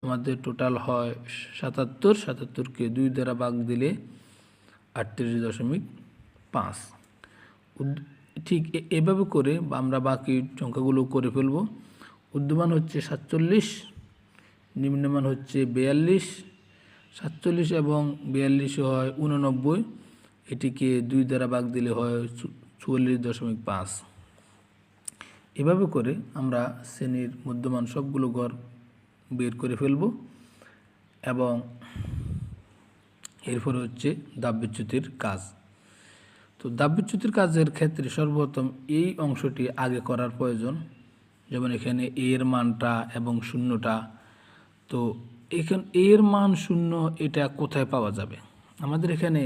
আমাদের টোটাল হয় 77। 77কে 2 দ্বারা ভাগ দিলে 38.5। ঠিক এভাবে করে আমরা বাকি সংখ্যাগুলো করে ফেলব। ঊর্ধ্বমান হচ্ছে 47, নিম্নমান হচ্ছে 42। 47 এবং 42 হয় 89, এটিকে 2 দ্বারা ভাগ দিলে হয় 44.5। এভাবে করে আমরা শ্রেণীর মধ্যমান সবগুলো ঘর বের করে ফেলব এবং এরপরে হচ্ছে ধাপ বিচ্যুতির কাজ। তো ধাপ বিচ্যুতির কাজের ক্ষেত্রে সর্বপ্রথম এই অংশটি আগে করার প্রয়োজন। যেমন এখানে এর মানটা এবং শূন্যটা, তো এখানে এর মান 0 এটা কোথায় পাওয়া যাবে? আমাদের এখানে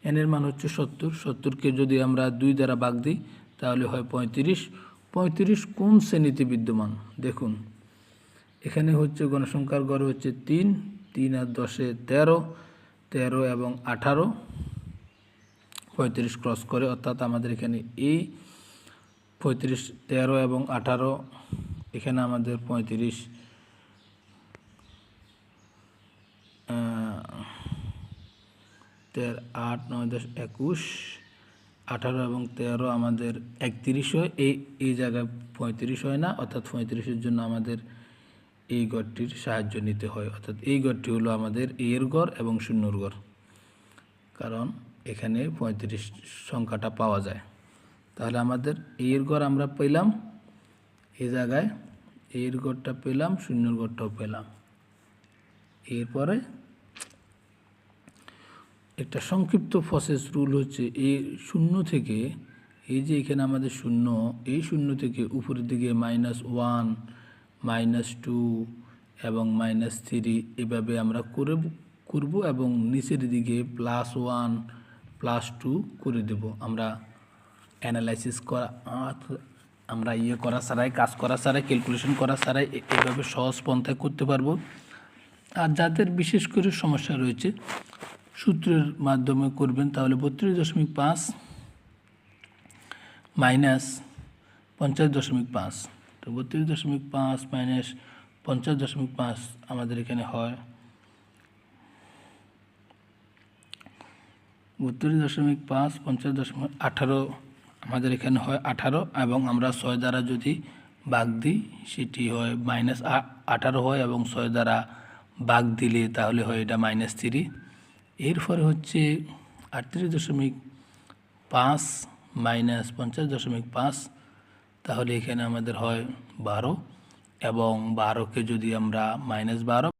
এন এর মান হচ্ছে 70। 70কে যদি আমরা 2 দ্বারা ভাগ দিই তাহলে হয় 35। 35 কোন শ্রেণীতে বিদ্যমান দেখুন, এখানে হচ্ছে গণসংখ্যার গড় হচ্ছে 3। 3 আর 10-এ 13, 13 এবং 18, 35 ক্রস করে, অর্থাৎ আমাদের এখানে এই 35, 13 এবং 18, এখানে আমাদের 35, 8, 9, 10, 21, 18 এবং 13 আমাদের 31 হয়। এই জায়গায় 35 হয় না, অর্থাৎ 35-এর জন্য আমাদের এই গড়টির সাহায্য নিতে হয়। অর্থাৎ এই গড়টি হলো আমাদের এর গড় এবং শূন্যর গড়, কারণ এখানে 35 সংখ্যাটা পাওয়া যায়। তাহলে আমাদের এর গড় আমরা পেলাম, এই জায়গায় এর গড়টা পেলাম, শূন্যর গড়টাও পেলাম। এরপরে একটা সংক্ষিপ্ত প্রসেস রুল হচ্ছে এই 0 থেকে, এই যে এখানে আমাদের 0, এই 0 থেকে উপরের দিকে -1, -2 এবং -3 এভাবে আমরা করব এবং নিচের দিকে +1, +2 করে দেব। আমরা অ্যানালাইসিস করা, আমরা করা ছাড়াই, কাজ করা ছাড়াই, ক্যালকুলেশন করা ছাড়াই এভাবে সহজ পন্থায় করতে পারবো। আর যাদের বিশেষ করে সমস্যা রয়েছে সূত্রের মাধ্যমে করবেন, তাহলে 32.5 - 50.5, তো 32.5 - 50.5 আমাদের এখানে হয় 32.5 50.18, আমাদের এখানে হয় 18, এবং আমরা 6 দ্বারা যদি ভাগ দিই সেটি হয় -18 হয়, এবং 6 দ্বারা ভাগ দিলে তাহলে হয় এটা -3। এরপরে হচ্ছে 38.5 - 50.5, তাহলে এখানে আমাদের হয় 12, এবং 12কে যদি আমরা -12